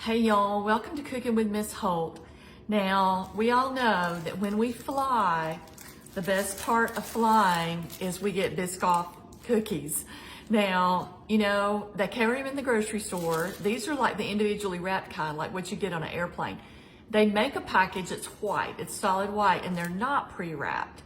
Hey y'all, welcome to Cooking with Miss Holt. Now, we all know that when we fly, the best part of flying is we get Biscoff cookies. Now, you know, they carry them in the grocery store. These are like the individually wrapped kind, like what you get on an airplane. They make a package that's white, it's solid white, and they're not pre-wrapped.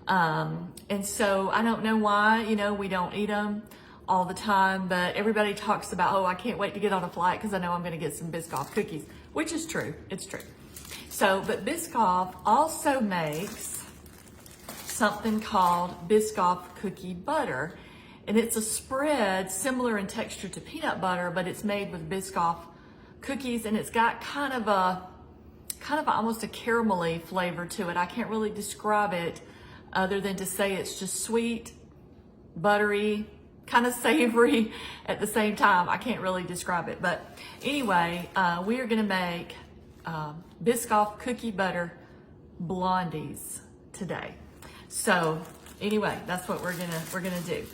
And so I don't know why, you know, we don't eat them all the time, but everybody talks about, oh, I can't wait to get on a flight because I know I'm going to get some Biscoff cookies, which is true. It's true. So, but Biscoff also makes something called Biscoff cookie butter, and it's a spread similar in texture to peanut butter, but it's made with Biscoff cookies, and it's got kind of almost a caramelly flavor to it. I can't really describe it other than to say it's just sweet, buttery, kind of savory at the same time. I can't really describe it, but anyway, we are gonna make Biscoff cookie butter blondies today. So anyway, that's what we're gonna do.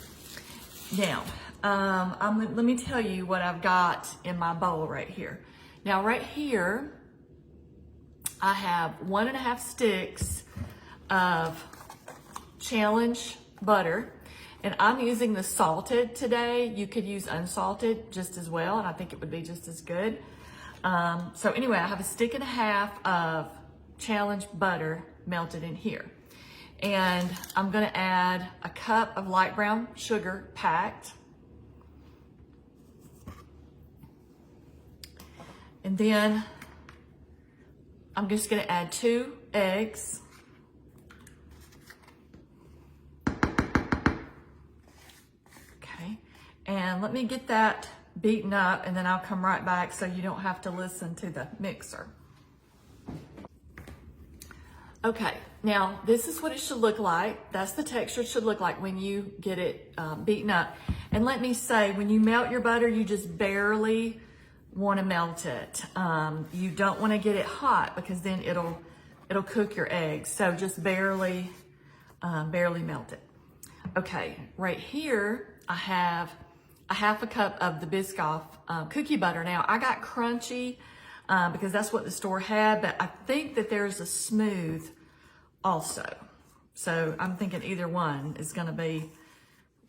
Now, let me tell you what I've got in my bowl right here. Now, right here, I have 1.5 sticks of Challenge butter. And I'm using the salted today. You could use unsalted just as well, and I think it would be just as good. So anyway, I have 1.5 sticks of Challenge butter melted in here. And I'm gonna add 1 cup of light brown sugar packed. And then I'm just gonna add 2 eggs. And let me get that beaten up, and then I'll come right back so you don't have to listen to the mixer. Okay, now this is what it should look like. That's the texture it should look like when you get it beaten up. And let me say, when you melt your butter, you just barely want to melt it. You don't want to get it hot because then it'll cook your eggs. So just barely melt it. Okay, right here I have 1/2 cup of the Biscoff cookie butter. Now, I got crunchy because that's what the store had, but I think that there's a smooth also. So I'm thinking either one is gonna be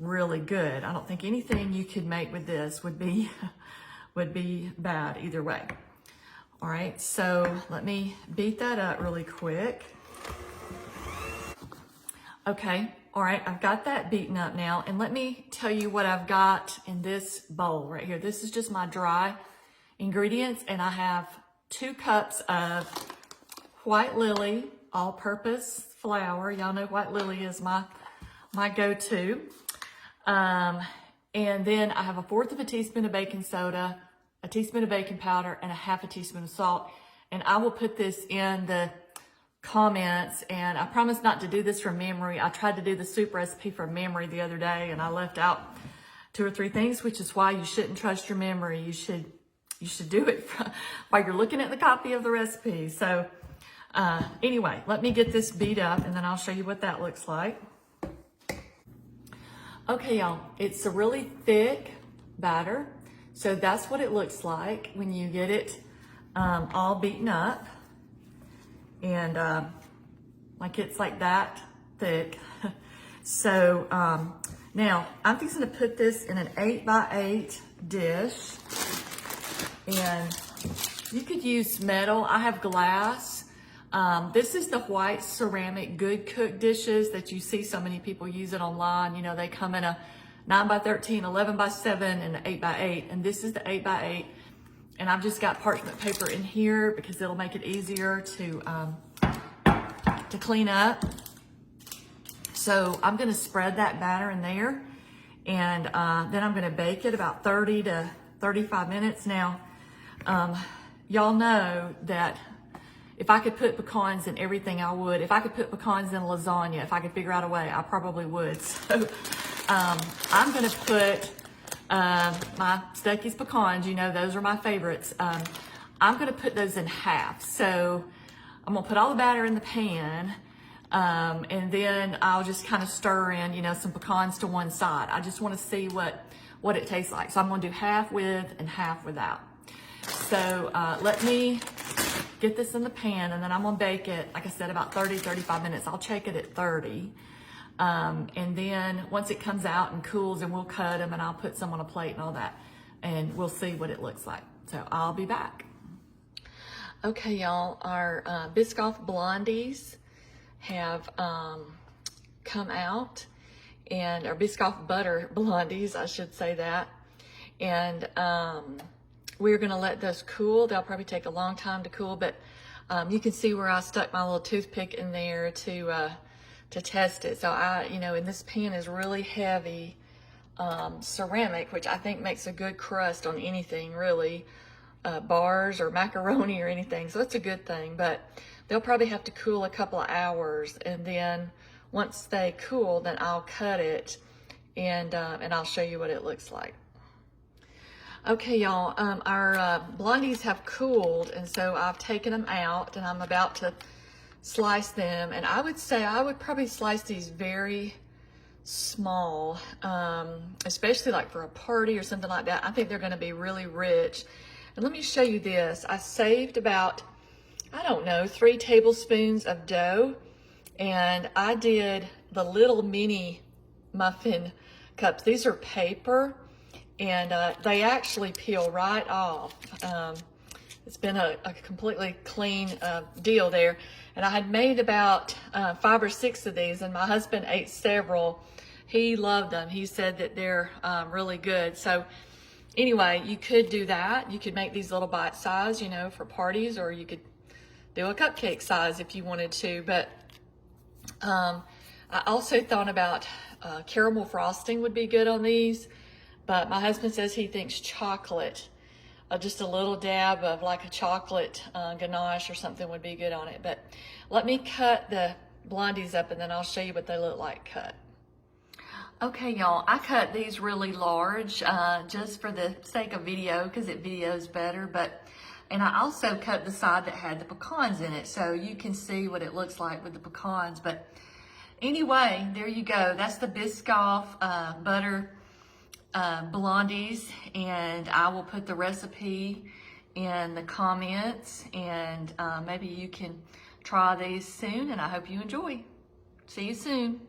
really good. I don't think anything you could make with this would be bad either way. All right, so let me beat that up really quick. Okay. All right, I've got that beaten up now, and let me tell you what I've got in this bowl right here. This is just my dry ingredients, and I have 2 cups of White Lily all-purpose flour. Y'all know White Lily is my go-to. And then I have 1/4 teaspoon of baking soda, 1 teaspoon of baking powder, and 1/2 teaspoon of salt. And I will put this in the comments, and I promise not to do this from memory. I tried to do the soup recipe from memory the other day, and I left out 2 or 3 things, which is why you shouldn't trust your memory. You should do it while you're looking at the copy of the recipe. So anyway, let me get this beat up, and then I'll show you what that looks like. Okay, y'all, it's a really thick batter. So that's what it looks like when you get it all beaten up. And like it's like that thick. So now I'm fixing to put this in an 8x8 dish, and you could use metal. I have glass. This is the white ceramic Good Cook dishes that you see so many people use it online. You know, they come in a 9x13, 11x7, and an 8x8, and this is the 8x8. And I've just got parchment paper in here because it'll make it easier to clean up. So I'm gonna spread that batter in there, and then I'm gonna bake it about 30 to 35 minutes. Now, y'all know that if I could put pecans in everything, I would. If I could put pecans in lasagna, if I could figure out a way, I probably would. So I'm gonna put my Stuckey's pecans, you know, those are my favorites. I'm gonna put those in half. So I'm gonna put all the batter in the pan, and then I'll just kind of stir in, you know, some pecans to one side. I just wanna see what it tastes like. So I'm gonna do half with and half without. So let me get this in the pan, and then I'm gonna bake it, like I said, about 30-35 minutes. I'll check it at 30. And then once it comes out and cools, and we'll cut them, and I'll put some on a plate and all that, and we'll see what it looks like. So I'll be back. Okay, y'all, our Biscoff Blondies have come out, and our Biscoff Butter Blondies, I should say that. And we're gonna let those cool. They'll probably take a long time to cool, but you can see where I stuck my little toothpick in there to test it. So and this pan is really heavy ceramic, which I think makes a good crust on anything, really, bars or macaroni or anything. So it's a good thing, but they'll probably have to cool a couple of hours, and then once they cool, then I'll cut it, and I'll show you what it looks like. Okay, y'all, our Blondies have cooled, and so I've taken them out, and I'm about to slice them. And I would say I would probably slice these very small, especially like for a party or something like that. I think they're gonna be really rich. And let me show you this. I saved about, I don't know, 3 tablespoons of dough, and I did the little mini muffin cups. These are paper, and they actually peel right off. It's been a completely clean deal there. And I had made about 5 or 6 of these, and my husband ate several. He loved them. He said that they're really good. So anyway, you could do that. You could make these little bite size, for parties, or you could do a cupcake size if you wanted to. But I also thought about caramel frosting would be good on these. But my husband says he thinks chocolate, just a little dab of like a chocolate ganache or something would be good on it. But let me cut the Blondies up, and then I'll show you what they look like cut. Okay, y'all, I cut these really large just for the sake of video, because it videos better. And I also cut the side that had the pecans in it, so you can see what it looks like with the pecans. But anyway, there you go. That's the Biscoff butter Blondies, and I will put the recipe in the comments, and maybe you can try these soon, and I hope you enjoy. See you soon.